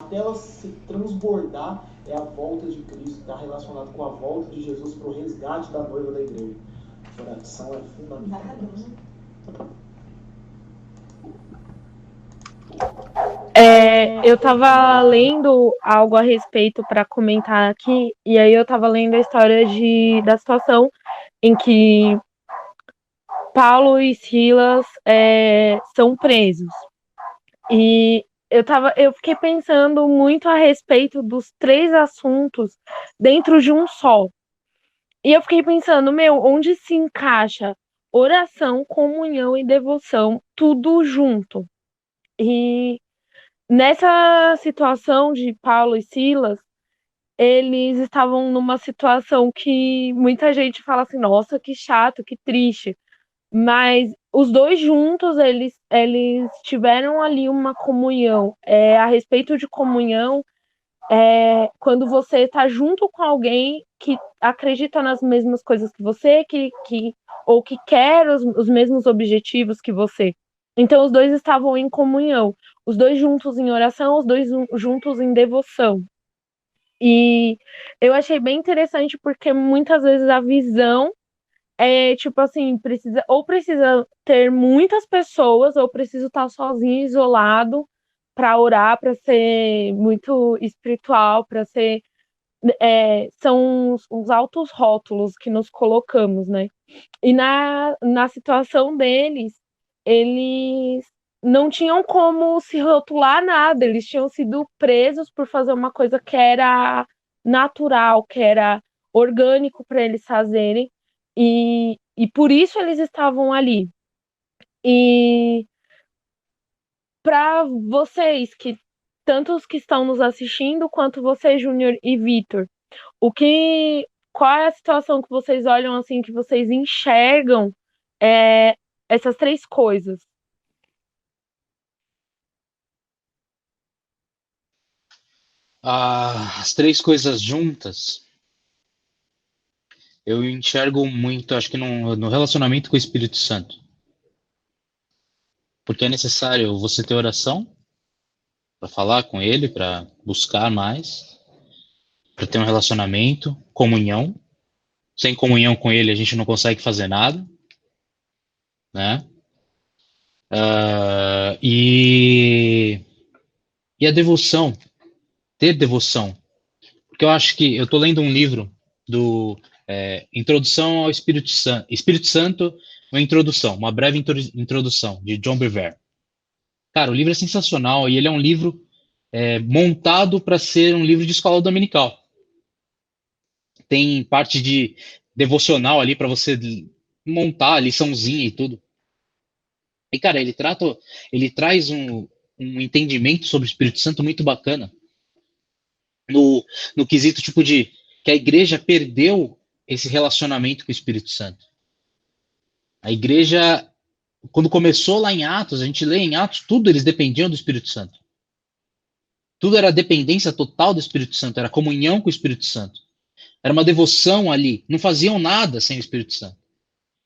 até ela se transbordar, é a volta de Cristo, está relacionado com a volta de Jesus para o resgate da noiva da igreja. A oração é fundamental. Eu estava lendo algo a respeito para comentar aqui, e aí eu estava lendo a história da situação em que Paulo e Silas são presos. E eu fiquei pensando muito a respeito dos três assuntos dentro de um só. E eu fiquei pensando, onde se encaixa oração, comunhão e devoção, tudo junto. E nessa situação de Paulo e Silas, eles estavam numa situação que muita gente fala assim, nossa, que chato, que triste. Mas os dois juntos, eles tiveram ali uma comunhão. A respeito de comunhão, quando você está junto com alguém que acredita nas mesmas coisas que você, ou que quer os mesmos objetivos que você. Então, os dois estavam em comunhão. Os dois juntos em oração, os dois juntos em devoção. E eu achei bem interessante porque muitas vezes a visão tipo assim, precisa ter muitas pessoas, ou preciso estar sozinho, isolado, para orar, para ser muito espiritual, para ser. São os altos rótulos que nos colocamos, né? E na situação deles, eles não tinham como se rotular nada, eles tinham sido presos por fazer uma coisa que era natural, que era orgânico para eles fazerem, e por isso eles estavam ali. E para vocês, tanto os que estão nos assistindo, quanto você, Júnior e Vitor, qual é a situação que vocês olham assim, que vocês enxergam essas três coisas? As três coisas juntas, eu enxergo muito, acho que no relacionamento com o Espírito Santo. Porque é necessário você ter oração para falar com ele, para buscar mais, para ter um relacionamento, comunhão. Sem comunhão com ele, a gente não consegue fazer nada, né? E a devoção, ter devoção. Porque eu acho que eu estou lendo um livro do Introdução ao Espírito Santo, uma introdução, uma breve introdução de John Bevere. Cara, o livro é sensacional e ele é um livro montado para ser um livro de escola dominical. Tem parte de devocional ali para você montar a liçãozinha e tudo. E, cara, ele traz um entendimento sobre o Espírito Santo muito bacana. No quesito, tipo, de que a igreja perdeu esse relacionamento com o Espírito Santo. A igreja, quando começou lá em Atos, a gente lê em Atos, tudo eles dependiam do Espírito Santo. Tudo era dependência total do Espírito Santo, era comunhão com o Espírito Santo. Era uma devoção ali. Não faziam nada sem o Espírito Santo.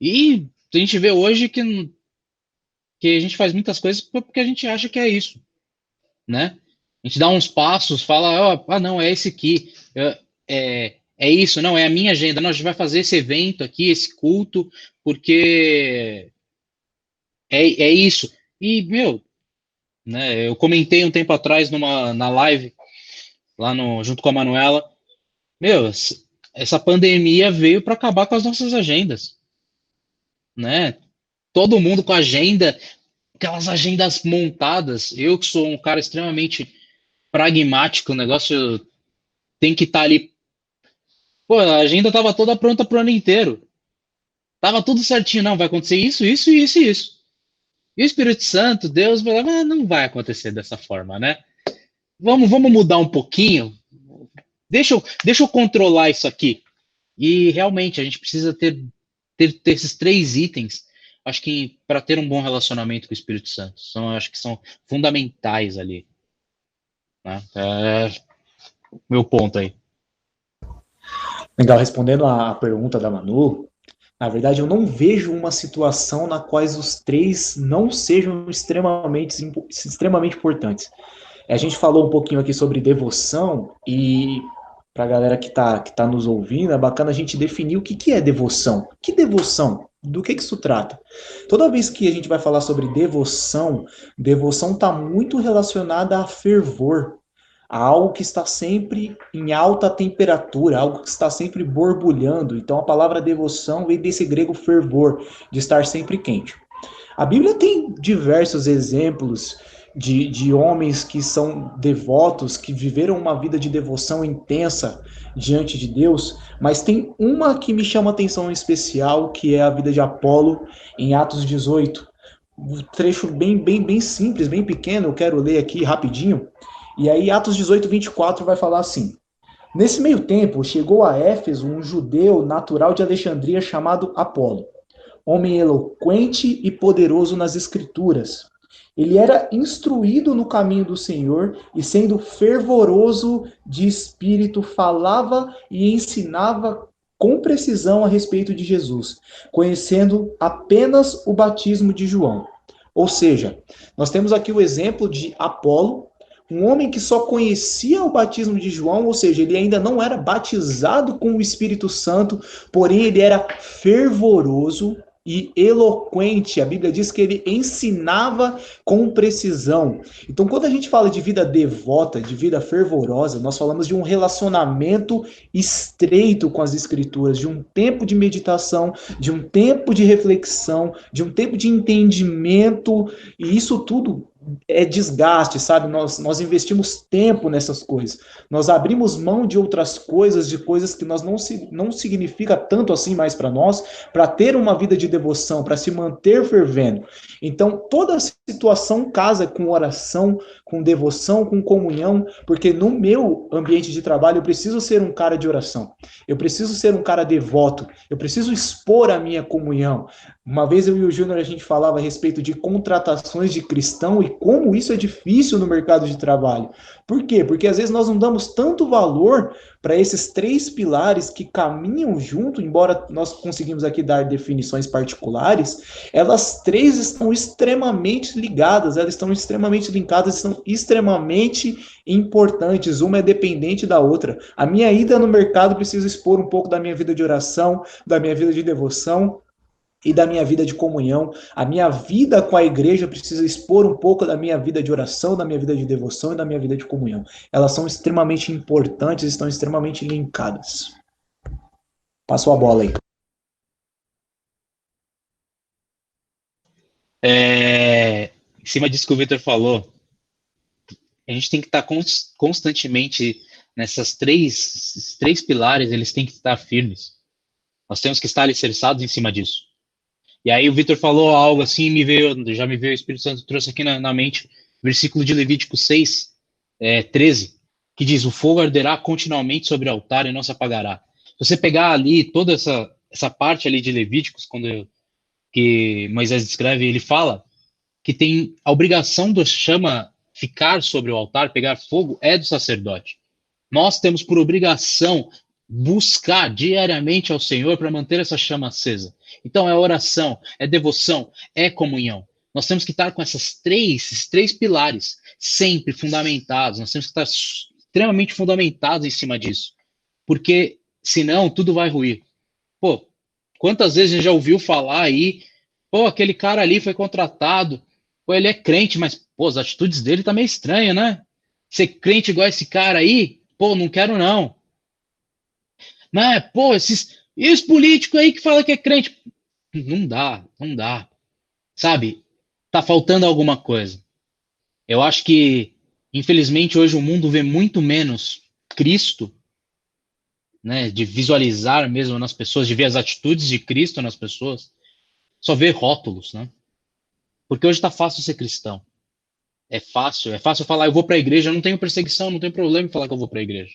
E a gente vê hoje que a gente faz muitas coisas porque a gente acha que é isso, né? A gente dá uns passos, fala, não, é esse aqui, é isso, não, é a minha agenda, não, a gente vai fazer esse evento aqui, esse culto, porque é isso. E, né, eu comentei um tempo atrás na live, lá junto com a Manuela, essa pandemia veio para acabar com as nossas agendas, né? Todo mundo com agenda, aquelas agendas montadas. Eu que sou um cara extremamente pragmático, o negócio tem que estar ali. Pô, a agenda estava toda pronta pro ano inteiro. Tava tudo certinho, não, vai acontecer isso, isso, isso e isso. E o Espírito Santo, Deus, vai lá, não vai acontecer dessa forma, né? Vamos mudar um pouquinho. Deixa eu controlar isso aqui. E realmente a gente precisa ter esses três itens. Acho que para ter um bom relacionamento com o Espírito Santo, acho que são fundamentais ali. Né? Meu ponto aí. Legal, respondendo à pergunta da Manu, na verdade eu não vejo uma situação na qual os três não sejam extremamente importantes. A gente falou um pouquinho aqui sobre devoção e para a galera que tá nos ouvindo, é bacana a gente definir o que é devoção. Que devoção? Do que isso trata? Toda vez que a gente vai falar sobre devoção, devoção está muito relacionada a fervor, a algo que está sempre em alta temperatura, algo que está sempre borbulhando. Então a palavra devoção vem desse grego fervor, de estar sempre quente. A Bíblia tem diversos exemplos de homens que são devotos, que viveram uma vida de devoção intensa diante de Deus, mas tem uma que me chama atenção em especial, que é a vida de Apolo, em Atos 18. Um trecho bem simples, bem pequeno, eu quero ler aqui rapidinho. E aí, Atos 18, 24 vai falar assim: Nesse meio tempo, chegou a Éfeso um judeu natural de Alexandria chamado Apolo, homem eloquente e poderoso nas escrituras. Ele era instruído no caminho do Senhor e, sendo fervoroso de espírito, falava e ensinava com precisão a respeito de Jesus, conhecendo apenas o batismo de João. Ou seja, nós temos aqui o exemplo de Apolo, um homem que só conhecia o batismo de João, ou seja, ele ainda não era batizado com o Espírito Santo, porém ele era fervoroso e eloquente. A Bíblia diz que ele ensinava com precisão. Então, quando a gente fala de vida devota, de vida fervorosa, nós falamos de um relacionamento estreito com as Escrituras, de um tempo de meditação, de um tempo de reflexão, de um tempo de entendimento, e isso tudo é desgaste, sabe? Nós investimos tempo nessas coisas. Nós abrimos mão de outras coisas, de coisas que não significa tanto assim mais para nós, para ter uma vida de devoção, para se manter fervendo. Então, toda situação casa com oração, com devoção, com comunhão, porque no meu ambiente de trabalho eu preciso ser um cara de oração. Eu preciso ser um cara devoto. Eu preciso expor a minha comunhão. Uma vez eu e o Júnior, a gente falava a respeito de contratações de cristão e como isso é difícil no mercado de trabalho. Por quê? Porque às vezes nós não damos tanto valor para esses três pilares que caminham junto, embora nós conseguimos aqui dar definições particulares, elas três estão extremamente ligadas, elas estão extremamente linkadas, estão extremamente importantes, uma é dependente da outra. A minha ida no mercado precisa expor um pouco da minha vida de oração, da minha vida de devoção, e da minha vida de comunhão. A minha vida com a igreja precisa expor um pouco da minha vida de oração, da minha vida de devoção e da minha vida de comunhão. Elas são extremamente importantes, estão extremamente linkadas. Passou a bola aí. Em cima disso que o Victor falou, a gente tem que estar constantemente nessas três pilares, eles têm que estar firmes. Nós temos que estar alicerçados em cima disso. E aí o Victor falou algo assim, já me veio o Espírito Santo, trouxe aqui na mente, versículo de Levítico 6, 13, que diz: o fogo arderá continuamente sobre o altar e não se apagará. Se você pegar ali toda essa parte ali de Levíticos, que Moisés descreve, ele fala que tem a obrigação da chama ficar sobre o altar, pegar fogo, é do sacerdote. Nós temos por obrigação buscar diariamente ao Senhor para manter essa chama acesa. Então é oração, é devoção, é comunhão. Nós temos que estar com esses três pilares sempre fundamentados. Nós temos que estar extremamente fundamentados em cima disso. Porque senão tudo vai ruir. Pô, quantas vezes a gente já ouviu falar aí, pô, aquele cara ali foi contratado, pô, ele é crente, mas pô, as atitudes dele tá meio estranhas, né? Ser crente igual esse cara aí, pô, não quero não. Né? Pô, e os políticos aí que falam que é crente? Não dá. Sabe? Tá faltando alguma coisa. Eu acho que, infelizmente, hoje o mundo vê muito menos Cristo, né? De visualizar mesmo nas pessoas, de ver as atitudes de Cristo nas pessoas. Só vê rótulos, né? Porque hoje tá fácil ser cristão. É fácil falar, eu vou para a igreja, eu não tenho perseguição, não tenho problema em falar que eu vou para a igreja.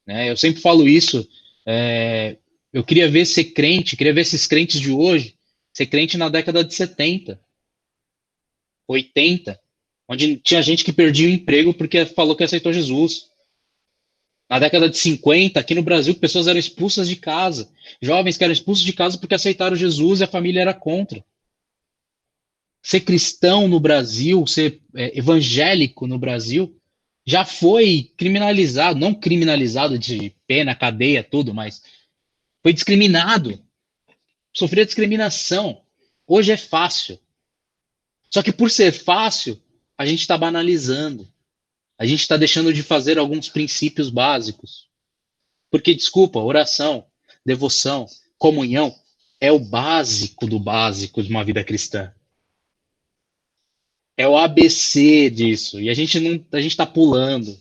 Né? Eu sempre falo isso, eu queria ver esses crentes de hoje, ser crente na década de 70, 80, onde tinha gente que perdia o emprego porque falou que aceitou Jesus. Na década de 50, aqui no Brasil, pessoas eram expulsas de casa, jovens que eram expulsos de casa porque aceitaram Jesus e a família era contra. ser cristão no Brasil, ser evangélico no Brasil, já foi criminalizado, não criminalizado de pena, cadeia, tudo, mas foi discriminado, sofreu discriminação. Hoje é fácil. Só que por ser fácil, a gente está banalizando. A gente está deixando de fazer alguns princípios básicos. Porque, desculpa, oração, devoção, comunhão é o básico do básico de uma vida cristã. É o ABC disso. E a gente está pulando.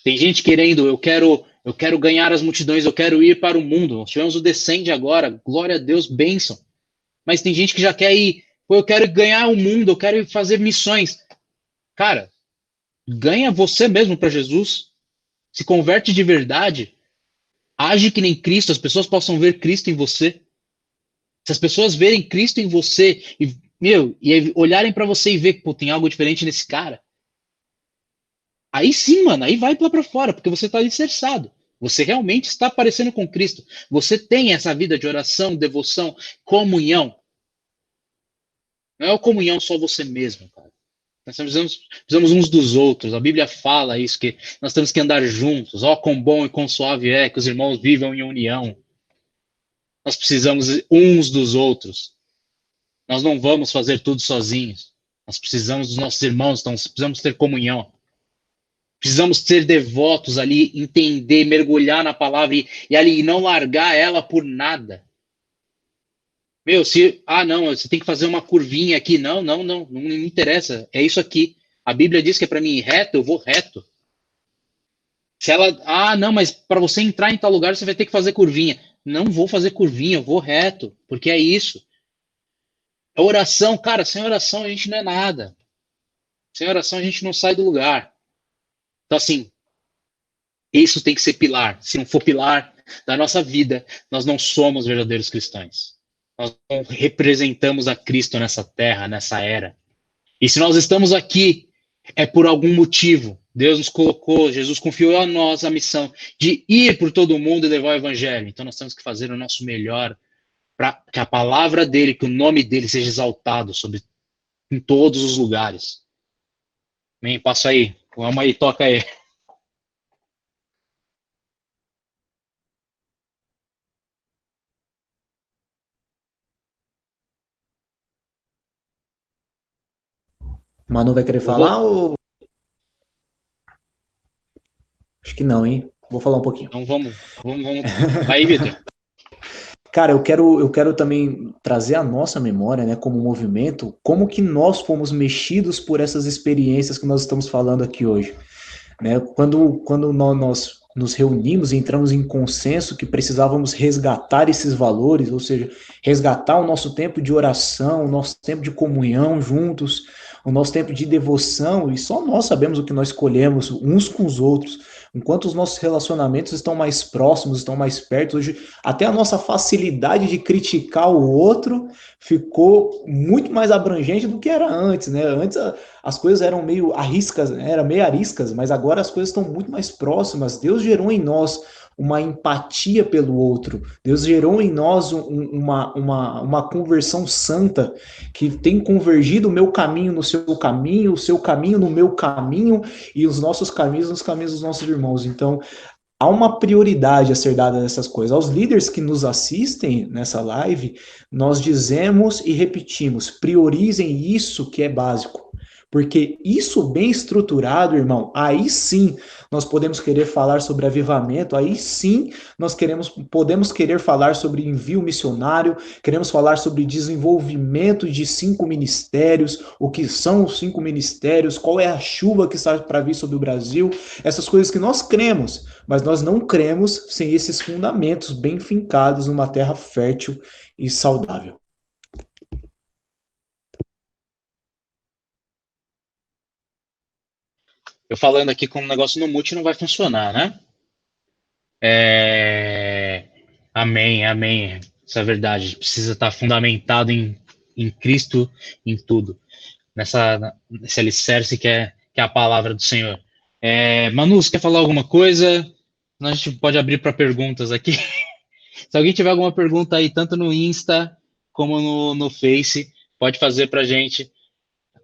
Tem gente querendo, eu quero ganhar as multidões, eu quero ir para o mundo. Nós tivemos o Descende agora, glória a Deus, bênção. Mas tem gente que já quer ir, eu quero ganhar o mundo, eu quero ir fazer missões. Cara, ganha você mesmo para Jesus, se converte de verdade, age que nem Cristo, as pessoas possam ver Cristo em você. Se as pessoas verem Cristo em você e olharem para você e ver que tem algo diferente nesse cara, aí sim, mano, aí vai lá para fora, porque você está alicerçado. Você realmente está parecendo com Cristo. Você tem essa vida de oração, devoção, comunhão. Não é a comunhão só você mesmo, cara. Nós precisamos uns dos outros. A Bíblia fala isso, que nós temos que andar juntos. Ó, quão bom e quão suave é que os irmãos vivam em união. Nós precisamos uns dos outros. Nós não vamos fazer tudo sozinhos. Nós precisamos dos nossos irmãos, então precisamos ter comunhão. Precisamos ser devotos ali, entender, mergulhar na palavra e ali não largar ela por nada. Não, você tem que fazer uma curvinha aqui. Não me interessa. É isso aqui. A Bíblia diz que é para mim ir reto, eu vou reto. Não, mas para você entrar em tal lugar você vai ter que fazer curvinha. Não vou fazer curvinha, eu vou reto, porque é isso. A oração, cara, sem oração a gente não é nada. Sem oração a gente não sai do lugar. Então, assim, isso tem que ser pilar. Se não for pilar da nossa vida, nós não somos verdadeiros cristãos. Nós não representamos a Cristo nessa terra, nessa era. E se nós estamos aqui, é por algum motivo. Deus nos colocou, Jesus confiou a nós a missão de ir por todo mundo e levar o evangelho. Então nós temos que fazer o nosso melhor para que a palavra dele, que o nome dele seja exaltado em todos os lugares. Amém? Passa aí. Vamos aí, toca aí. Manu vai querer falar ou... Acho que não, hein? Vou falar um pouquinho. Então vamos. Vai aí, Vitor. Cara, eu quero também trazer à nossa memória, né, como movimento, como que nós fomos mexidos por essas experiências que nós estamos falando aqui hoje. Né? Quando nós nos reunimos e entramos em consenso que precisávamos resgatar esses valores, ou seja, resgatar o nosso tempo de oração, o nosso tempo de comunhão juntos, o nosso tempo de devoção, e só nós sabemos o que nós escolhemos uns com os outros. Enquanto os nossos relacionamentos estão mais próximos, estão mais perto, hoje até a nossa facilidade de criticar o outro ficou muito mais abrangente do que era antes, né? Antes as coisas eram meio ariscas, mas agora as coisas estão muito mais próximas. Deus gerou em nós uma empatia pelo outro. Deus gerou em nós uma conversão santa que tem convergido o meu caminho no seu caminho, o seu caminho no meu caminho e os nossos caminhos nos caminhos dos nossos irmãos. Então, há uma prioridade a ser dada nessas coisas. Aos líderes que nos assistem nessa live, nós dizemos e repetimos, priorizem isso que é básico. Porque isso bem estruturado, irmão, aí sim nós podemos querer falar sobre avivamento, aí sim nós podemos querer falar sobre envio missionário, queremos falar sobre desenvolvimento de 5 ministérios, o que são os 5 ministérios, qual é a chuva que está para vir sobre o Brasil, essas coisas que nós cremos, mas nós não cremos sem esses fundamentos bem fincados numa terra fértil e saudável. Eu falando aqui com um negócio no mute não vai funcionar, né? Amém. Isso é verdade. A gente precisa estar fundamentado em Cristo, em tudo. Nesse alicerce que é a palavra do Senhor. Manu, você quer falar alguma coisa? Senão a gente pode abrir para perguntas aqui. Se alguém tiver alguma pergunta aí, tanto no Insta como no Face, pode fazer para a gente.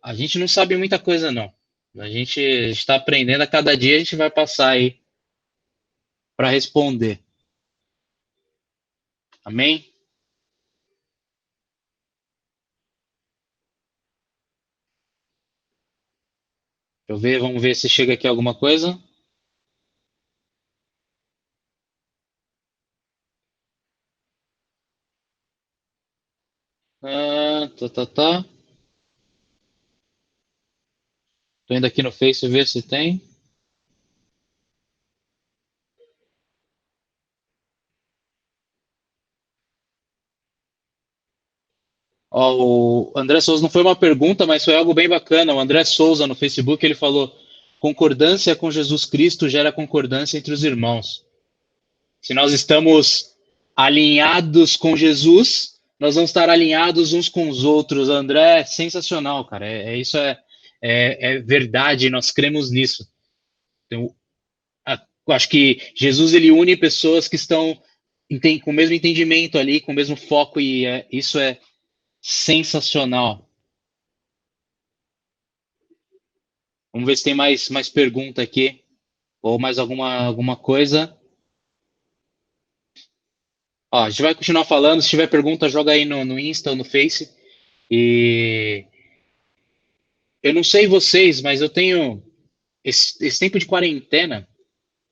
A gente não sabe muita coisa, não. A gente está aprendendo a cada dia, a gente vai passar aí para responder. Amém? Deixa eu ver, vamos ver se chega aqui alguma coisa. Tá. Tô indo aqui no Face ver se tem. Ó, o André Souza não foi uma pergunta, mas foi algo bem bacana. O André Souza no Facebook ele falou: concordância com Jesus Cristo gera concordância entre os irmãos. Se nós estamos alinhados com Jesus, nós vamos estar alinhados uns com os outros. André, é sensacional, cara. Isso é verdade. Nós cremos nisso. Então, eu acho que Jesus ele une pessoas que estão com o mesmo entendimento ali, com o mesmo foco e isso é sensacional. Vamos ver se tem mais pergunta aqui ou mais alguma coisa. Ó, a gente vai continuar falando. Se tiver pergunta, joga aí no Insta ou no Face. E eu não sei vocês, mas eu tenho esse tempo de quarentena,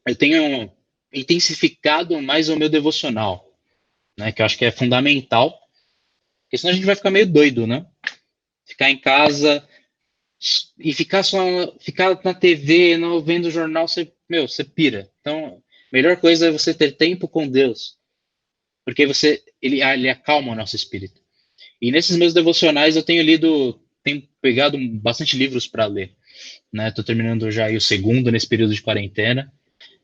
eu tenho intensificado mais o meu devocional, né? Que eu acho que é fundamental, porque senão a gente vai ficar meio doido, né? Ficar em casa e ficar na TV, não, vendo o jornal, você pira. Então, a melhor coisa é você ter tempo com Deus, porque ele acalma o nosso espírito. E nesses meus devocionais eu tenho pegado bastante livros para ler, né? Estou terminando já aí o segundo nesse período de quarentena,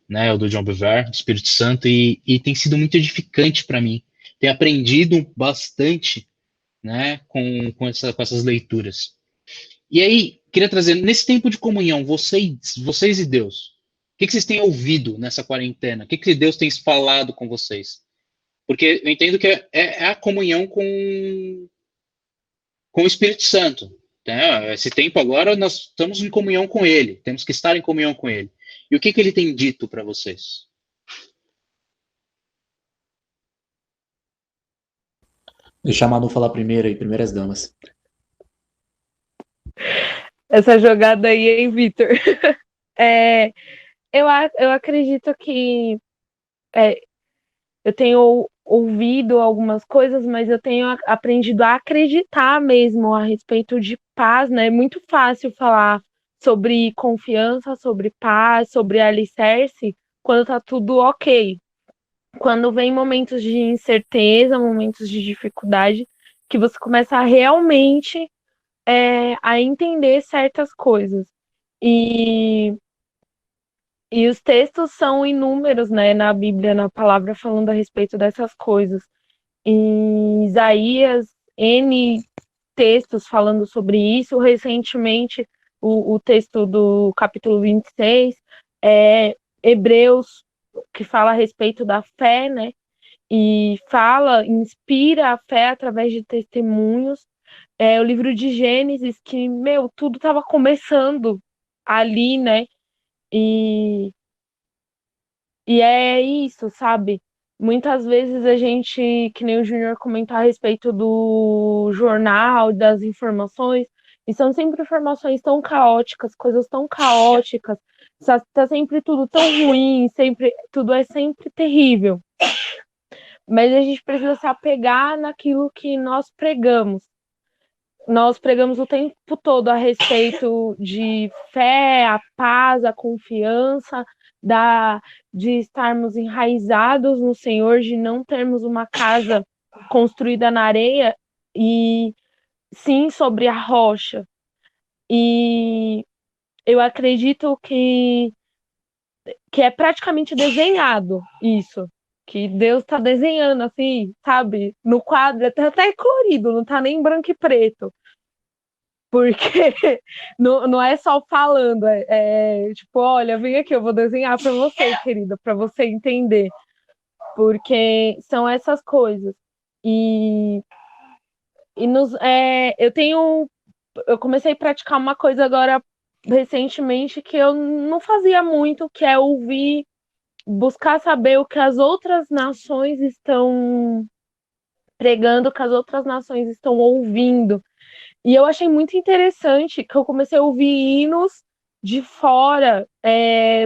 né? O do John Bevere, Espírito Santo, e tem sido muito edificante para mim. Tenho aprendido bastante, né? Com essas leituras. E aí, queria trazer, nesse tempo de comunhão, vocês e Deus, o que vocês têm ouvido nessa quarentena? O que Deus tem falado com vocês? Porque eu entendo que é a comunhão com o Espírito Santo. Né? Esse tempo agora nós estamos em comunhão com Ele, temos que estar em comunhão com Ele. E o que Ele tem dito para vocês? Deixa a Manu falar primeiro aí, primeiras damas. Essa jogada aí, hein, Vitor? Eu acredito que eu tenho ouvido algumas coisas, mas eu tenho aprendido a acreditar mesmo a respeito de paz, né? É muito fácil falar sobre confiança, sobre paz, sobre alicerce, quando tá tudo ok. Quando vem momentos de incerteza, momentos de dificuldade, que você começa a realmente a entender certas coisas. E os textos são inúmeros, né, na Bíblia, na palavra, falando a respeito dessas coisas. Em Isaías, N textos falando sobre isso. Recentemente, o texto do capítulo 26, Hebreus, que fala a respeito da fé, né? E inspira a fé através de testemunhos. O livro de Gênesis, que, tudo estava começando ali, né? E é isso, sabe? Muitas vezes a gente, que nem o Júnior comentar a respeito do jornal, das informações, e são sempre informações tão caóticas, coisas tão caóticas, tá sempre tudo tão ruim, tudo é sempre terrível. Mas a gente precisa se apegar naquilo que nós pregamos. Nós pregamos o tempo todo a respeito de fé, a paz, a confiança, de estarmos enraizados no Senhor, de não termos uma casa construída na areia, e sim sobre a rocha. E eu acredito que é praticamente desenhado isso. Que Deus está desenhando assim, sabe? No quadro, até colorido, não tá nem branco e preto. Porque não é só falando, tipo, olha, vem aqui, eu vou desenhar para você, querida, para você entender. Porque são essas coisas. E eu comecei a praticar uma coisa agora recentemente que eu não fazia muito, que é ouvir, buscar saber o que as outras nações estão pregando, o que as outras nações estão ouvindo. E eu achei muito interessante que eu comecei a ouvir hinos de fora,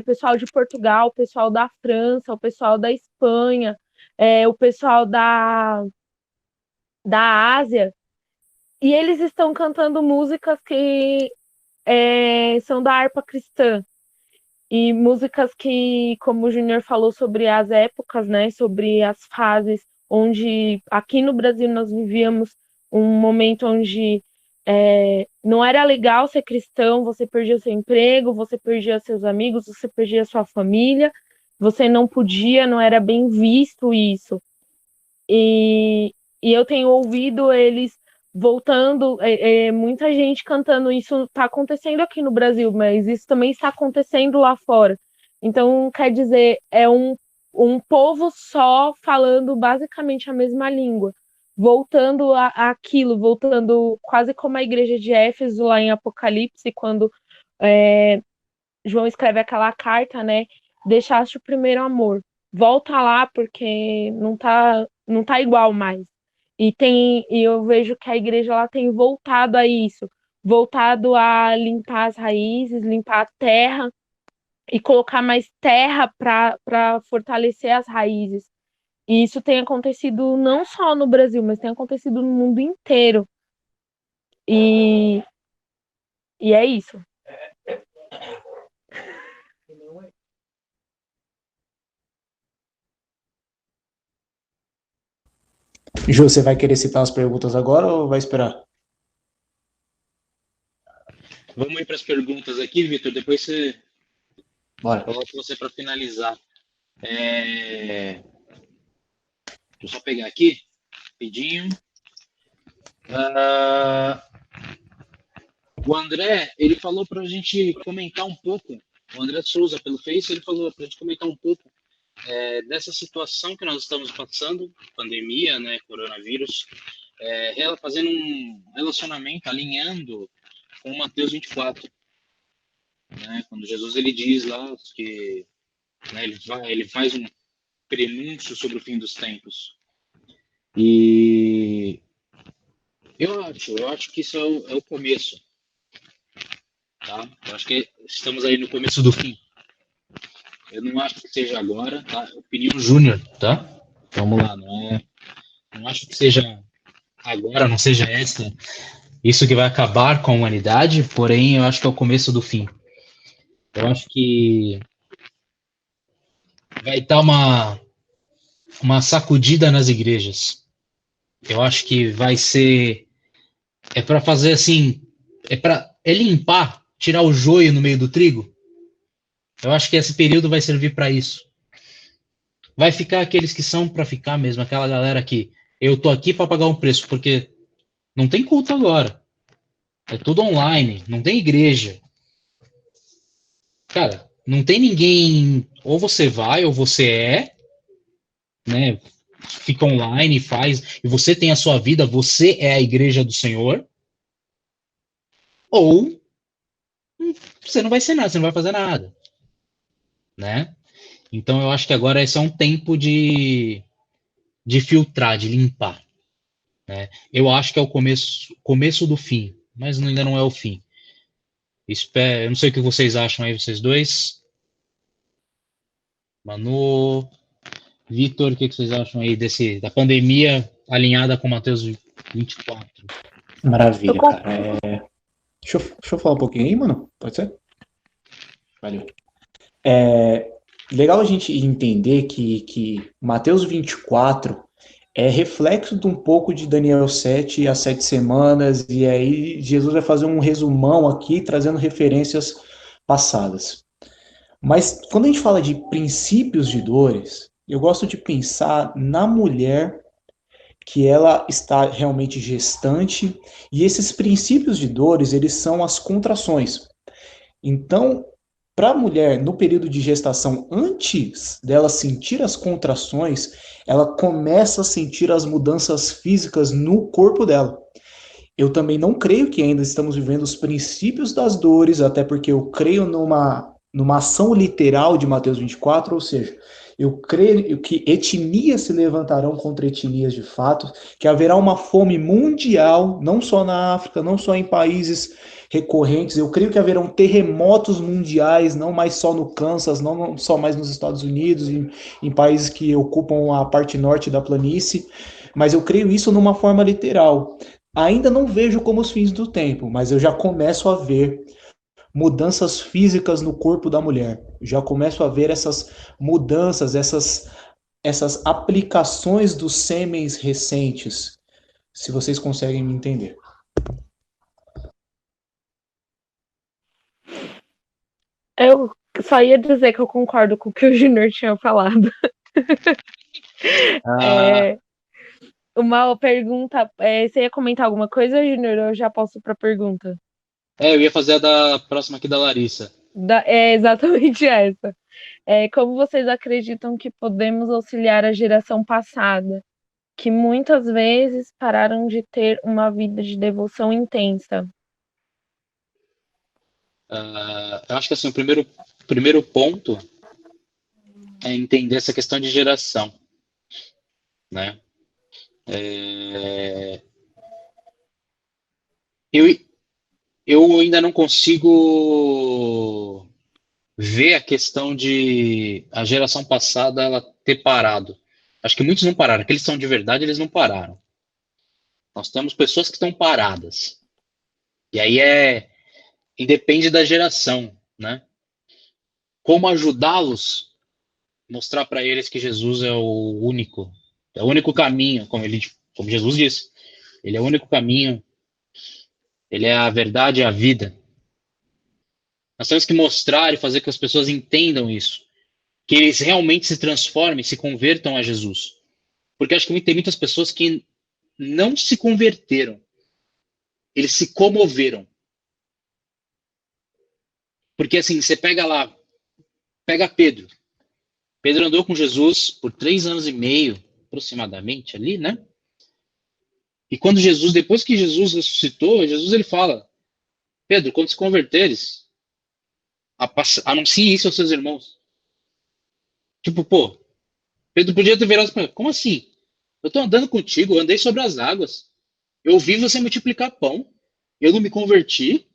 pessoal de Portugal, o pessoal da França, o pessoal da Espanha, o pessoal da Ásia, e eles estão cantando músicas que são da harpa cristã. E músicas que, como o Júnior falou sobre as épocas, né, sobre as fases, onde aqui no Brasil nós vivíamos um momento onde não era legal ser cristão, você perdia o seu emprego, você perdia seus amigos, você perdia sua família, você não podia, não era bem visto isso. E eu tenho ouvido eles voltando, muita gente cantando. Isso está acontecendo aqui no Brasil, mas isso também está acontecendo lá fora. Então, quer dizer, é um povo só falando basicamente a mesma língua, voltando àquilo, voltando quase como a igreja de Éfeso lá em Apocalipse, quando João escreve aquela carta, né? Deixaste o primeiro amor. Volta lá porque não tá igual mais. E eu vejo que a igreja ela tem voltado a isso, voltado a limpar as raízes, limpar a terra e colocar mais terra para fortalecer as raízes. E isso tem acontecido não só no Brasil, mas tem acontecido no mundo inteiro. E é isso. Ju, você vai querer citar as perguntas agora ou vai esperar? Vamos ir para as perguntas aqui, Vitor. Depois Bora. coloco você para finalizar. Deixa eu só pegar aqui, rapidinho. O André, ele falou para a gente comentar um pouco. O André Souza, pelo Face, ele falou para a gente comentar um pouco dessa situação que nós estamos passando, pandemia, né, coronavírus, fazendo um relacionamento, alinhando com Mateus 24, né, quando Jesus ele diz lá que, né, ele faz um prenúncio sobre o fim dos tempos. E eu acho que isso é o começo, tá? Eu acho que estamos aí no começo do fim. Eu não acho que seja agora, tá? Opinião Júnior, tá? Vamos lá, não acho que seja agora, não seja isso que vai acabar com a humanidade, porém eu acho que é o começo do fim. Eu acho que vai estar uma sacudida nas igrejas. Eu acho que vai ser para fazer assim, é limpar, tirar o joio no meio do trigo. Eu acho que esse período vai servir para isso. Vai ficar aqueles que são para ficar mesmo, aquela galera que eu tô aqui para pagar um preço, porque não tem culto agora. É tudo online, não tem igreja. Cara, não tem ninguém, ou você vai, ou você né, fica online, faz, e você tem a sua vida, você é a igreja do Senhor, ou você não vai ser nada, você não vai fazer nada, né? Então eu acho que agora esse é um tempo de filtrar, de limpar, né? Eu acho que é o começo do fim, mas ainda não é o fim. Eu não sei o que vocês acham aí, vocês dois. Manu, Vitor, o que vocês acham aí da pandemia alinhada com Mateus 24? Maravilha, cara. Deixa eu falar um pouquinho aí, mano. Pode ser? Valeu. Legal a gente entender que Mateus 24 é reflexo de um pouco de Daniel 7, as 7 semanas, e aí Jesus vai fazer um resumão aqui, trazendo referências passadas. Mas quando a gente fala de princípios de dores, eu gosto de pensar na mulher que ela está realmente gestante, e esses princípios de dores, eles são as contrações. Então, para a mulher, no período de gestação, antes dela sentir as contrações, ela começa a sentir as mudanças físicas no corpo dela. Eu também não creio que ainda estamos vivendo os princípios das dores, até porque eu creio numa ação literal de Mateus 24, ou seja, eu creio que etnias se levantarão contra etnias de fato, que haverá uma fome mundial, não só na África, não só em países recorrentes. Eu creio que haverão terremotos mundiais, não mais só no Kansas, não só mais nos Estados Unidos, em países que ocupam a parte norte da planície, mas eu creio isso numa forma literal. Ainda não vejo como os fins do tempo, mas eu já começo a ver mudanças físicas no corpo da mulher. Já começo a ver essas mudanças, essas aplicações dos sêmens recentes, se vocês conseguem me entender. Eu só ia dizer que eu concordo com o que o Júnior tinha falado. Ah, Uma pergunta. Você ia comentar alguma coisa, Júnior? Eu já posso para a pergunta. eu ia fazer a da próxima aqui da Larissa. É exatamente essa. Como vocês acreditam que podemos auxiliar a geração passada, que muitas vezes pararam de ter uma vida de devoção intensa? Eu acho que assim, o primeiro ponto é entender essa questão de geração, né? É, eu, eu ainda não consigo ver a questão de a geração passada ela ter parado. Acho que muitos não pararam. Aqueles que são de verdade, eles não pararam. Nós temos pessoas que estão paradas. E aí independe da geração, né? Como ajudá-los, mostrar para eles que Jesus é o único caminho, como Jesus disse. Ele é o único caminho, ele é a verdade e a vida. Nós temos que mostrar e fazer com que as pessoas entendam isso, que eles realmente se transformem, se convertam a Jesus. Porque acho que tem muitas pessoas que não se converteram, eles se comoveram. Porque assim, você pega Pedro. Pedro andou com Jesus por 3 anos e meio, aproximadamente, ali, né? E depois que Jesus ressuscitou, Jesus ele fala: Pedro, quando se converteres, anuncie isso aos seus irmãos. Tipo, pô, Pedro podia ter virado para ele: como assim? Eu tô andando contigo, eu andei sobre as águas. Eu vi você multiplicar pão. Eu não me converti.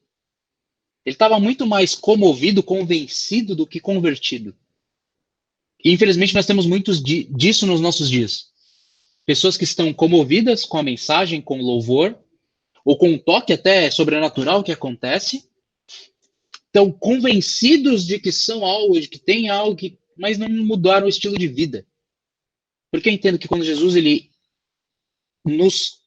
Ele estava muito mais comovido, convencido do que convertido. E infelizmente nós temos muitos disso nos nossos dias. Pessoas que estão comovidas com a mensagem, com o louvor, ou com um toque até sobrenatural que acontece, estão convencidos de que são algo, de que tem algo, mas não mudaram o estilo de vida. Porque eu entendo que quando Jesus ele nos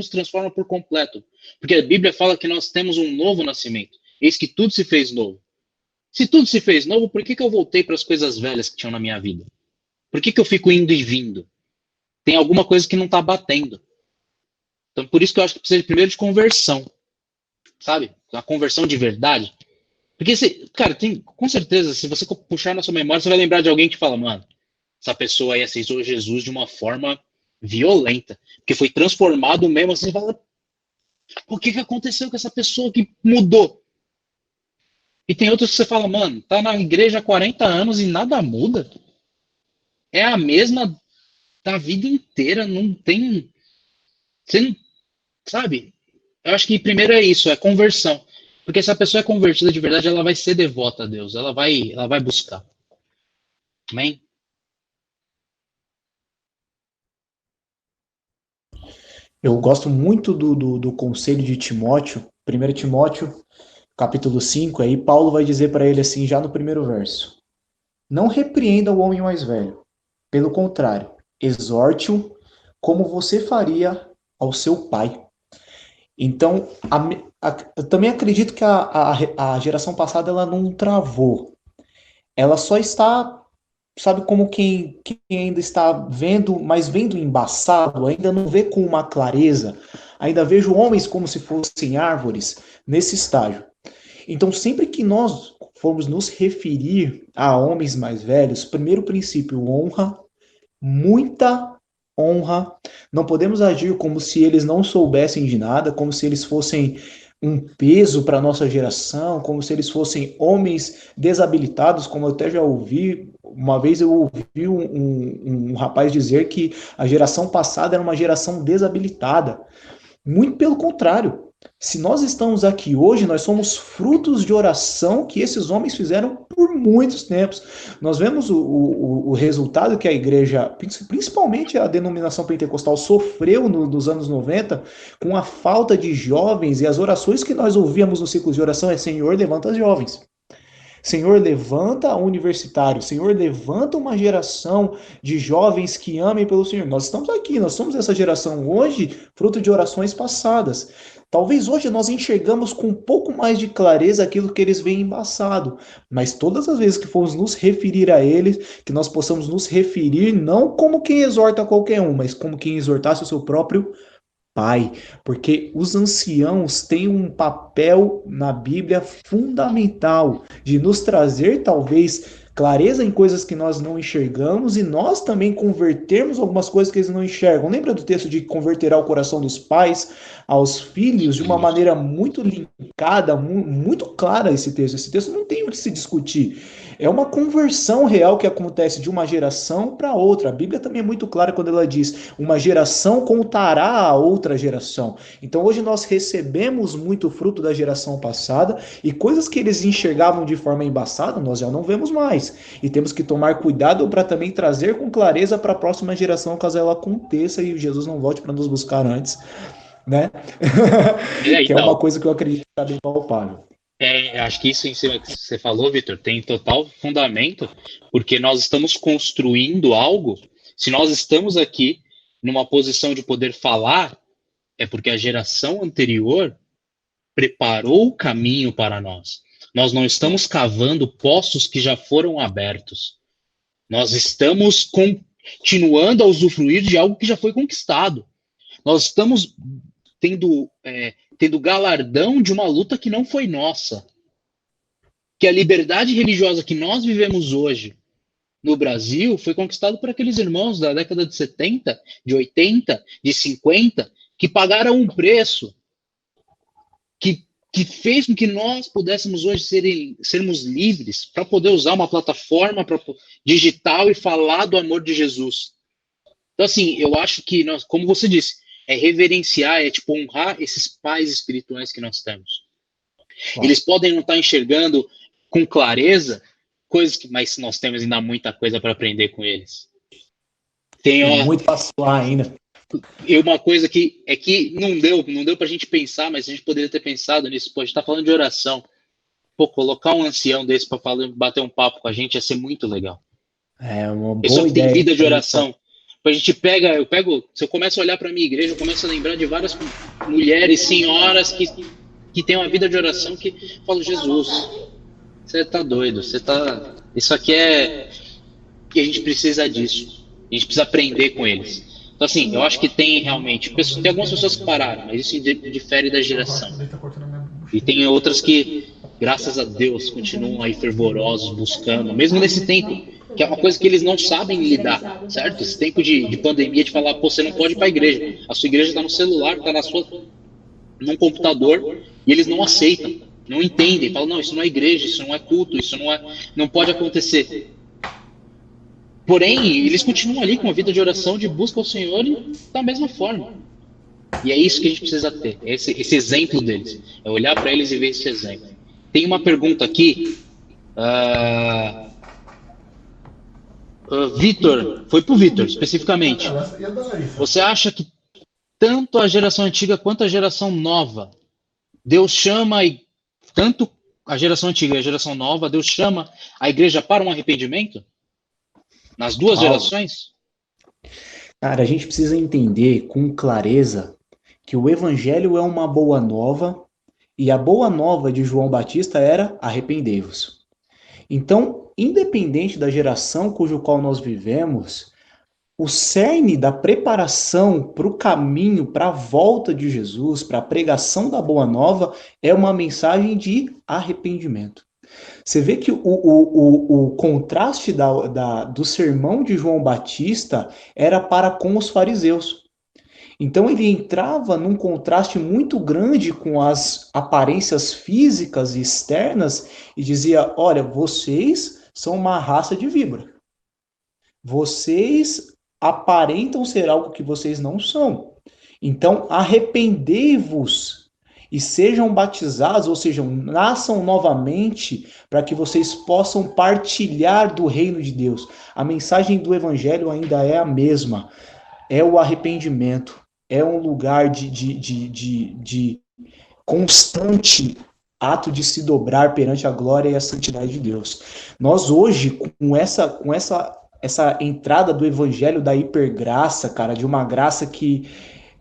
transforma por completo. Porque a Bíblia fala que nós temos um novo nascimento. Eis que tudo se fez novo. Se tudo se fez novo, por que eu voltei para as coisas velhas que tinham na minha vida? Por que eu fico indo e vindo? Tem alguma coisa que não está batendo. Então, por isso que eu acho que precisa primeiro de conversão. Sabe? Uma conversão de verdade. Porque, cara, com certeza, se você puxar na sua memória, você vai lembrar de alguém que fala, mano, essa pessoa aí aceitou Jesus de uma forma violenta. Porque foi transformado mesmo assim. Você fala, o que aconteceu com essa pessoa que mudou? E tem outros que você fala, mano, tá na igreja há 40 anos e nada muda. É a mesma da vida inteira, não tem. Você não. Sabe? Eu acho que primeiro é isso, é conversão. Porque se a pessoa é convertida de verdade, ela vai ser devota a Deus, ela vai buscar. Amém? Eu gosto muito do conselho de Timóteo, 1 Timóteo, capítulo 5, aí Paulo vai dizer para ele assim, já no primeiro verso: não repreenda o homem mais velho, pelo contrário, exorte-o como você faria ao seu pai. Então, eu também acredito que a geração passada ela não travou. Ela só está, sabe, como quem ainda está vendo, mas vendo embaçado, ainda não vê com uma clareza, ainda vejo homens como se fossem árvores nesse estágio. Então, sempre que nós formos nos referir a homens mais velhos, primeiro princípio, honra, muita honra, não podemos agir como se eles não soubessem de nada, como se eles fossem um peso para a nossa geração, como se eles fossem homens desabilitados, como eu até já ouvi. Uma vez eu ouvi um rapaz dizer que a geração passada era uma geração desabilitada. Muito pelo contrário. Se nós estamos aqui hoje, nós somos frutos de oração que esses homens fizeram por muitos tempos. Nós vemos o resultado que a igreja, principalmente a denominação pentecostal, sofreu nos anos 90 com a falta de jovens, e as orações que nós ouvíamos no ciclo de oração é: Senhor, levanta os jovens. Senhor, levanta universitários. Senhor, levanta uma geração de jovens que amem pelo Senhor. Nós estamos aqui, nós somos essa geração hoje, fruto de orações passadas. Talvez hoje nós enxergamos com um pouco mais de clareza aquilo que eles veem embaçado, mas todas as vezes que formos nos referir a eles, que nós possamos nos referir não como quem exorta qualquer um, mas como quem exortasse o seu próprio pai, porque os anciãos têm um papel na Bíblia fundamental de nos trazer, talvez, clareza em coisas que nós não enxergamos e nós também convertermos algumas coisas que eles não enxergam. Lembra do texto de converterá o coração dos pais aos filhos de uma maneira muito linkada, muito clara esse texto. Esse texto não tem o que se discutir. É uma conversão real que acontece de uma geração para outra. A Bíblia também é muito clara quando ela diz: uma geração contará a outra geração. Então hoje nós recebemos muito fruto da geração passada e coisas que eles enxergavam de forma embaçada, nós já não vemos mais. E temos que tomar cuidado para também trazer com clareza para a próxima geração, caso ela aconteça e Jesus não volte para nos buscar antes, né? Que é uma coisa que eu acredito que está bem palpável. Acho que isso em cima que você falou, Vitor, tem total fundamento, porque nós estamos construindo algo. Se nós estamos aqui numa posição de poder falar, é porque a geração anterior preparou o caminho para nós. Nós não estamos cavando poços que já foram abertos. Nós estamos continuando a usufruir de algo que já foi conquistado. Nós estamos tendo galardão de uma luta que não foi nossa. Que a liberdade religiosa que nós vivemos hoje no Brasil foi conquistada por aqueles irmãos da década de 70, de 80, de 50, que pagaram um preço que fez com que nós pudéssemos hoje sermos livres para poder usar uma plataforma digital e falar do amor de Jesus. Então, assim, eu acho que nós, como você disse, é reverenciar, é tipo honrar esses pais espirituais que nós temos. Eles podem não estar enxergando com clareza coisas mas nós temos ainda muita coisa para aprender com eles. Tem muito para soar ainda. E uma coisa que não deu para a gente pensar, mas a gente poderia ter pensado nisso. Pô, a gente está falando de oração. Pô, colocar um ancião desse para bater um papo com a gente ia ser muito legal. É uma boa Pessoa que ideia. tem vida de oração. A gente se eu começo a olhar para a minha igreja, eu começo a lembrar de várias mulheres, senhoras que têm uma vida de oração que falam: Jesus, você tá doido, isso aqui que a gente precisa disso. A gente precisa aprender com eles. Então, assim, eu acho que tem realmente, tem algumas pessoas que pararam, mas isso difere da geração. E tem outras que, graças a Deus, continuam aí fervorosos, buscando, mesmo nesse tempo, que é uma coisa que eles não sabem lidar, certo? Esse tempo de pandemia, de falar: pô, você não pode ir para a igreja, a sua igreja está no celular, está num computador, e eles não aceitam, não entendem, falam: não, isso não é igreja, isso não é culto, isso não pode acontecer. Porém, eles continuam ali com a vida de oração, de busca ao Senhor, e da mesma forma. E é isso que a gente precisa ter, esse exemplo deles, é olhar para eles e ver esse exemplo. Tem uma pergunta aqui, Vitor, foi pro Vitor especificamente. Você acha que tanto a geração antiga quanto a geração nova, Deus chama, tanto a geração antiga e a geração nova, Deus chama a igreja para um arrependimento? Nas duas gerações? Cara, a gente precisa entender com clareza que o evangelho é uma boa nova, e a boa nova de João Batista era: arrependei-vos. Então, independente da geração cujo qual nós vivemos, o cerne da preparação para o caminho, para a volta de Jesus, para a pregação da boa nova, é uma mensagem de arrependimento. Você vê que o contraste do sermão de João Batista era para com os fariseus. Então ele entrava num contraste muito grande com as aparências físicas e externas e dizia: olha, vocês são uma raça de víbora. Vocês aparentam ser algo que vocês não são. Então arrependei-vos e sejam batizados, ou seja, nasçam novamente para que vocês possam partilhar do reino de Deus. A mensagem do evangelho ainda é a mesma. É o arrependimento. É um lugar de constante ato de se dobrar perante a glória e a santidade de Deus. Nós hoje, com essa entrada do evangelho da hipergraça, cara, de uma graça que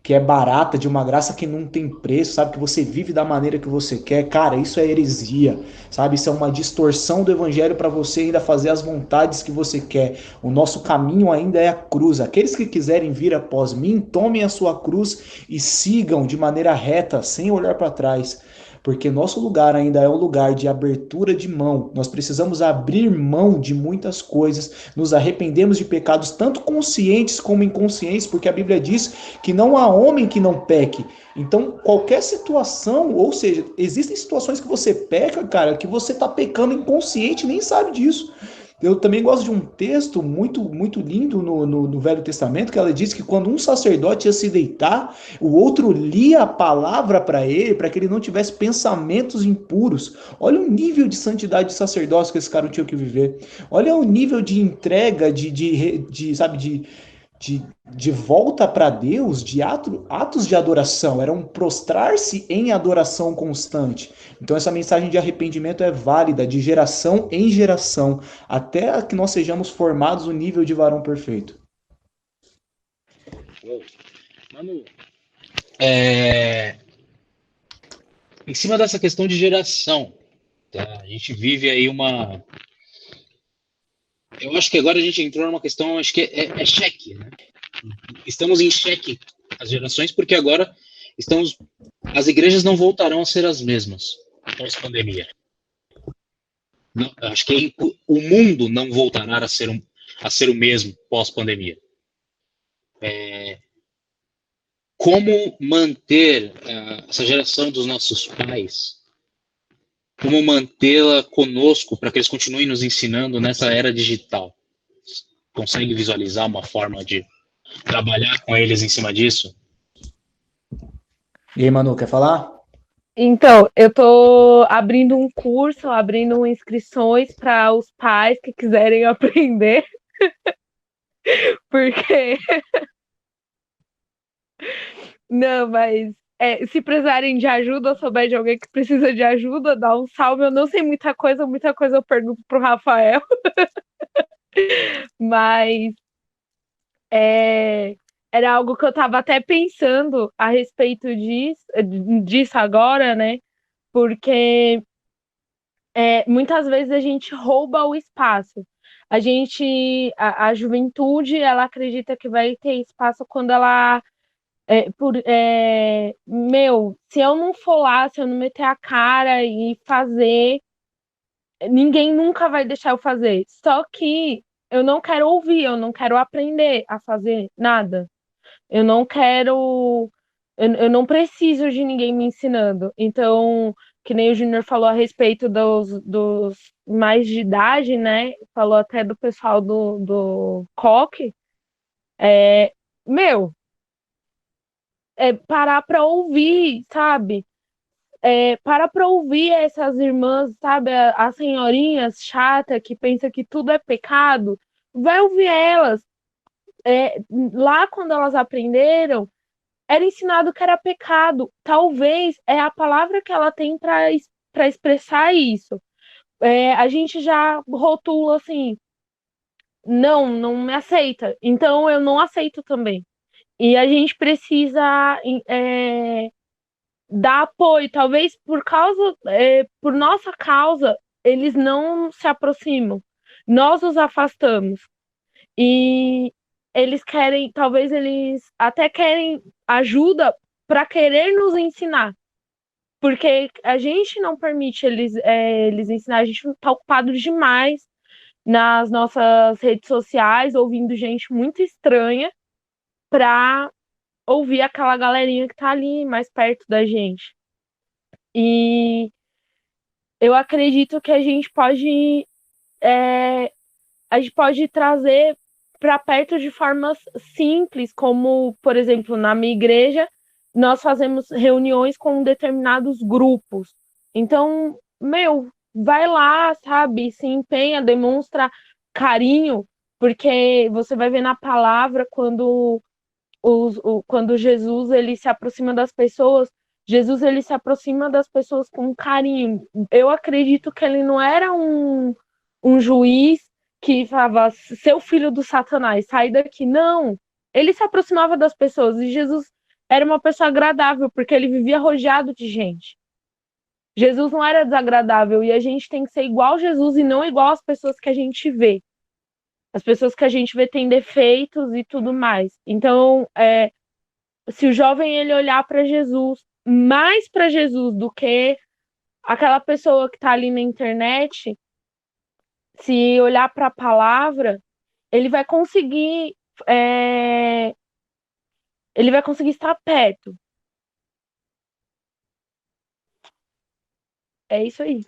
é barata, de uma graça que não tem preço, sabe? Que você vive da maneira que você quer. Cara, isso é heresia, sabe? Isso é uma distorção do evangelho para você ainda fazer as vontades que você quer. O nosso caminho ainda é a cruz. Aqueles que quiserem vir após mim, tomem a sua cruz e sigam de maneira reta, sem olhar para trás. Porque nosso lugar ainda é um lugar de abertura de mão. Nós precisamos abrir mão de muitas coisas, nos arrependemos de pecados tanto conscientes como inconscientes, porque a Bíblia diz que não há homem que não peque. Então, qualquer situação, ou seja, existem situações que você peca, cara, que você tá pecando inconsciente e nem sabe disso. Eu também gosto de um texto muito lindo no Velho Testamento, que ela diz que quando um sacerdote ia se deitar, o outro lia a palavra para ele, para que ele não tivesse pensamentos impuros. Olha o nível de santidade de sacerdócio que esse cara tinha que viver. Olha o nível de entrega, sabe, de volta para Deus, de atos de adoração, era um prostrar-se em adoração constante. Então essa mensagem de arrependimento é válida de geração em geração, até que nós sejamos formados no nível de varão perfeito. Manu, em cima dessa questão de geração, tá? A gente vive aí uma... Eu acho que agora a gente entrou numa questão, acho que é cheque, né? Estamos em cheque as gerações, porque agora as igrejas não voltarão a ser as mesmas pós-pandemia. Acho que o mundo não voltará a ser o mesmo pós-pandemia. Como manter essa geração dos nossos pais, como mantê-la conosco para que eles continuem nos ensinando nessa era digital? Consegue visualizar uma forma de trabalhar com eles em cima disso? E aí, Manu, quer falar? Então, eu tô abrindo um curso, abrindo inscrições para os pais que quiserem aprender, porque não, mas se precisarem de ajuda, ou souber de alguém que precisa de ajuda, dá um salve. Eu não sei muita coisa eu pergunto pro Rafael, mas era algo que eu estava até pensando a respeito disso agora, né? Porque muitas vezes a gente rouba o espaço. A juventude, ela acredita que vai ter espaço quando ela se eu não for lá, se eu não meter a cara e fazer, ninguém nunca vai deixar eu fazer. Só que eu não quero ouvir, eu não quero aprender a fazer nada. Eu não quero, eu não preciso de ninguém me ensinando. Então, que nem o Júnior falou a respeito dos mais de idade, né? Falou até do pessoal do coque. Meu, parar para ouvir, sabe? Parar para ouvir essas irmãs, sabe? As senhorinhas chatas que pensam que tudo é pecado. Vai ouvir elas. Lá, quando elas aprenderam, era ensinado que era pecado. Talvez é a palavra que ela tem para expressar isso. A gente já rotula assim, não me aceita. Então eu não aceito também. E a gente precisa dar apoio. Talvez por nossa causa, eles não se aproximam. Nós os afastamos. E talvez eles até querem ajuda para querer nos ensinar. porque a gente não permite eles ensinar, a gente está ocupado demais nas nossas redes sociais, ouvindo gente muito estranha, para ouvir aquela galerinha que tá ali mais perto da gente. E eu acredito que a gente pode trazer para perto de formas simples, como, por exemplo, na minha igreja, nós fazemos reuniões com determinados grupos. Então, vai lá, sabe, se empenha, demonstra carinho, porque você vai ver na palavra quando Jesus ele se aproxima das pessoas, Jesus ele se aproxima das pessoas com carinho. Eu acredito que ele não era um juiz que falava, seu filho do Satanás, sai daqui. Não, ele se aproximava das pessoas e Jesus era uma pessoa agradável, porque ele vivia rodeado de gente. Jesus não era desagradável e a gente tem que ser igual a Jesus e não igual às pessoas que a gente vê. As pessoas que a gente vê têm defeitos e tudo mais. Então, se o jovem ele olhar para Jesus, mais para Jesus do que aquela pessoa que está ali na internet, se olhar para a palavra, ele vai conseguir estar perto. É isso aí.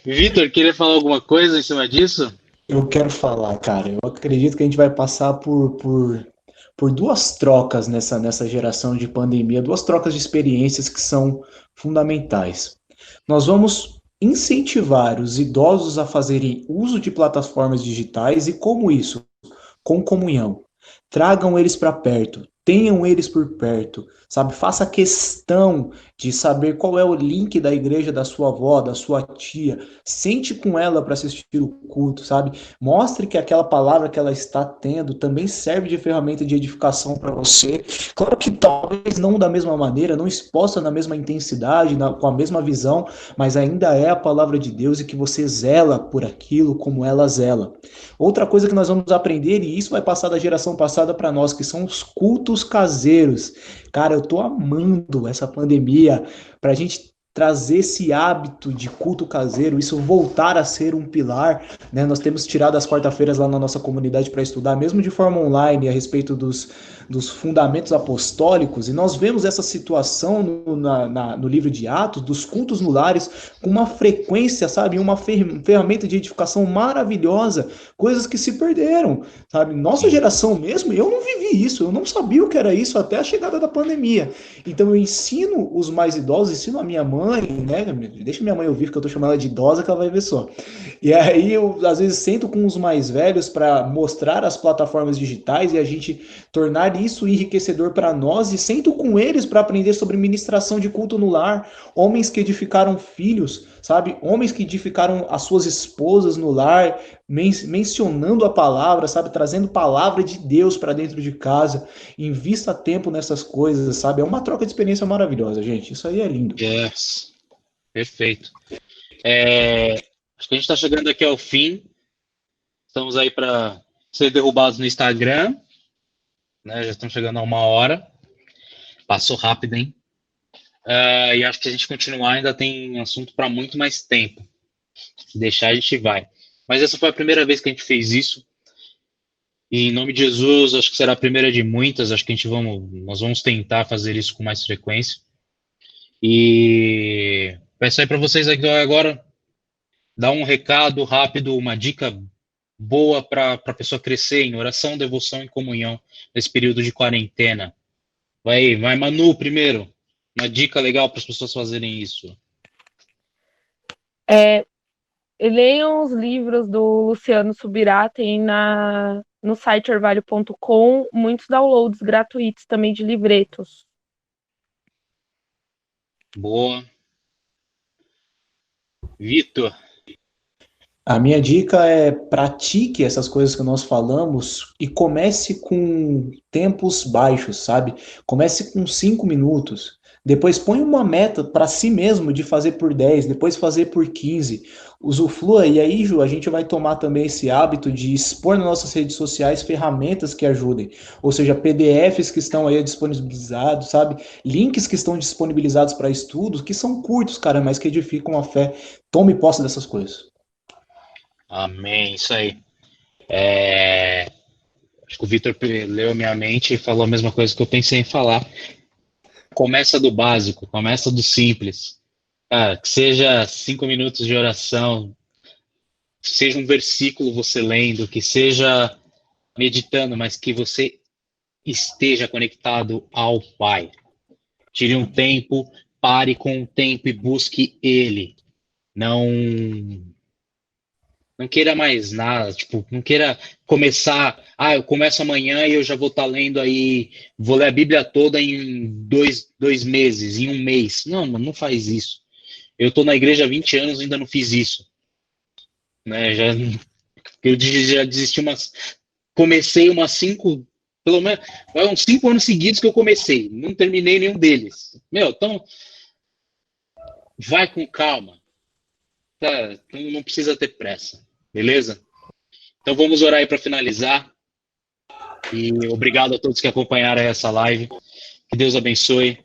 Vitor, queria falar alguma coisa em cima disso? Eu quero falar, cara. Eu acredito que a gente vai passar por duas trocas nessa geração de pandemia, duas trocas de experiências que são fundamentais. Nós vamos incentivar os idosos a fazerem uso de plataformas digitais e como isso? Com comunhão. Tragam eles para perto, tenham eles por perto, sabe? Faça questão de saber qual é o link da igreja da sua avó, da sua tia. Sente com ela para assistir o culto, sabe? Mostre que aquela palavra que ela está tendo também serve de ferramenta de edificação para você. Claro que talvez não da mesma maneira, não exposta na mesma intensidade, com a mesma visão, mas ainda é a palavra de Deus e que você zela por aquilo como ela zela. Outra coisa que nós vamos aprender, e isso vai passar da geração passada para nós, que são os cultos caseiros. Cara, eu tô amando essa pandemia para a gente trazer esse hábito de culto caseiro, isso voltar a ser um pilar, né? Nós temos tirado as quarta-feiras lá na nossa comunidade para estudar, mesmo de forma online, a respeito dos fundamentos apostólicos, e nós vemos essa situação no livro de Atos, dos cultos no lares, com uma frequência, sabe? Uma ferramenta de edificação maravilhosa, coisas que se perderam, sabe? Nossa geração mesmo, eu não vivi isso, eu não sabia o que era isso até a chegada da pandemia. Então eu ensino os mais idosos, ensino a minha mãe, né? Deixa minha mãe ouvir, que eu tô chamando ela de idosa, que ela vai ver só. E aí eu, às vezes, sento com os mais velhos para mostrar as plataformas digitais e a gente tornar isso enriquecedor para nós, e sento com eles para aprender sobre ministração de culto no lar, homens que edificaram filhos, sabe? Homens que edificaram as suas esposas no lar, mencionando a palavra, sabe? Trazendo palavra de Deus para dentro de casa. Invista tempo nessas coisas, sabe? É uma troca de experiência maravilhosa, gente. Isso aí é lindo. Yes. Perfeito. Acho que a gente está chegando aqui ao fim. Estamos aí para ser derrubados no Instagram. Né? Já estamos chegando a 1 hora. Passou rápido, hein? E acho que se a gente continuar, ainda tem assunto para muito mais tempo. Se deixar, a gente vai. Mas essa foi a primeira vez que a gente fez isso. E em nome de Jesus, acho que será a primeira de muitas. Acho que nós vamos tentar fazer isso com mais frequência. E peço aí para vocês agora dar um recado rápido, uma dica boa para a pessoa crescer em oração, devoção e comunhão nesse período de quarentena. Vai, Manu, primeiro. Uma dica legal para as pessoas fazerem isso. Leiam os livros do Luciano Subirá, tem no site orvalho.com muitos downloads gratuitos também de livretos. Boa. Vitor. A minha dica é pratique essas coisas que nós falamos e comece com tempos baixos, sabe? Comece com 5 minutos. Depois põe uma meta para si mesmo de fazer por 10, depois fazer por 15. Usufrua, e aí, Ju, a gente vai tomar também esse hábito de expor nas nossas redes sociais ferramentas que ajudem. Ou seja, PDFs que estão aí disponibilizados, sabe? Links que estão disponibilizados para estudos, que são curtos, cara, mas que edificam a fé. Tome posse dessas coisas. Amém, isso aí. Acho que o Vitor leu a minha mente e falou a mesma coisa que eu pensei em falar. Começa do básico, começa do simples. Cara, que seja 5 minutos de oração, que seja um versículo você lendo, que seja meditando, mas que você esteja conectado ao Pai. Tire um tempo, pare com o tempo e busque Ele. Não queira mais nada, tipo, não queira começar, eu começo amanhã e eu já vou estar lendo aí, vou ler a Bíblia toda em dois meses, em um mês. Não, mano, não faz isso. Eu tô na igreja há 20 anos e ainda não fiz isso. Né? Eu já desisti comecei umas 5, pelo menos, uns 5 anos seguidos que eu comecei, não terminei nenhum deles. Então, vai com calma, tá? Não precisa ter pressa, beleza? Então vamos orar aí para finalizar. E obrigado a todos que acompanharam essa live. Que Deus abençoe.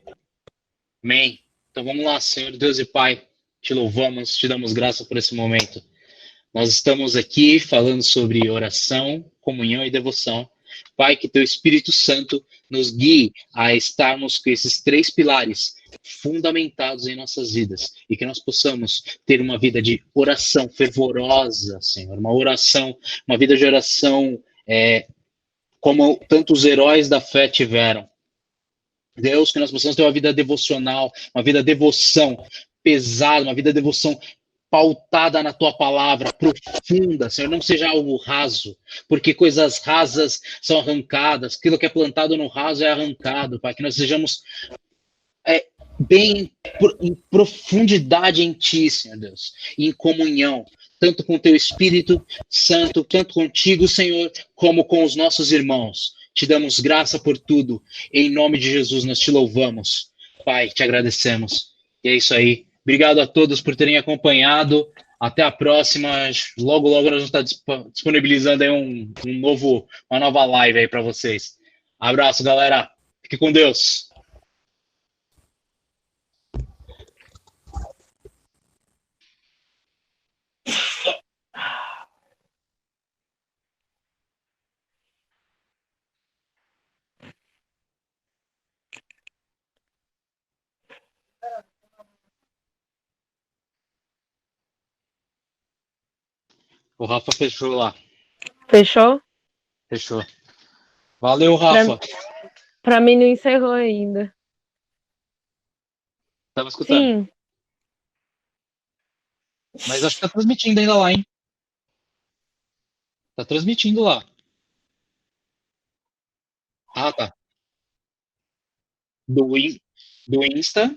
Amém. Então vamos lá, Senhor Deus e Pai. Te louvamos, te damos graça por esse momento. Nós estamos aqui falando sobre oração, comunhão e devoção. Pai, que teu Espírito Santo nos guie a estarmos com esses 3 pilares fundamentados em nossas vidas e que nós possamos ter uma vida de oração fervorosa, Senhor, uma vida de oração como tantos heróis da fé tiveram. Deus, que nós possamos ter uma vida devocional, uma vida devoção pesada, uma vida devoção pautada na tua palavra, profunda, Senhor, não seja algo raso, porque coisas rasas são arrancadas, aquilo que é plantado no raso é arrancado, Pai, que nós sejamos bem em profundidade em Ti, Senhor Deus, e em comunhão, tanto com o Teu Espírito Santo, tanto contigo, Senhor, como com os nossos irmãos. Te damos graça por tudo, em nome de Jesus nós te louvamos, Pai, te agradecemos, e é isso aí. Obrigado a todos por terem acompanhado. Até a próxima. Logo, logo nós vamos estar disponibilizando aí uma nova live aí para vocês. Abraço, galera. Fique com Deus. O Rafa fechou lá. Fechou? Fechou. Valeu, Rafa. Pra mim não encerrou ainda. Tava escutando. Sim. Mas acho que tá transmitindo ainda lá, hein? Tá transmitindo lá. Ah, tá. Do Insta.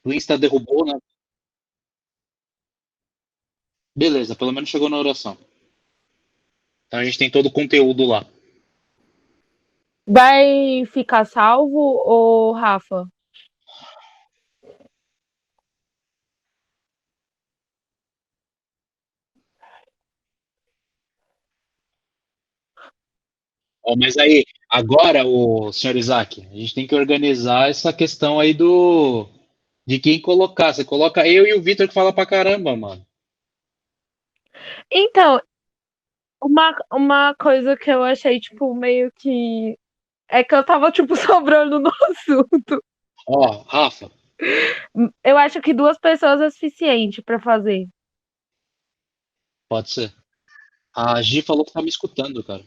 O Insta derrubou, né? Beleza, pelo menos chegou na oração. Então a gente tem todo o conteúdo lá. Vai ficar salvo, ou Rafa? Mas aí, agora, o senhor Isaac, a gente tem que organizar essa questão aí de quem colocar. Você coloca eu e o Vitor que fala pra caramba, mano. Então, uma coisa que eu achei, tipo, meio que... É que eu tava, tipo, sobrando no assunto. Ó, Rafa. Eu acho que 2 pessoas é suficiente pra fazer. Pode ser. A Gi falou que tá me escutando, cara.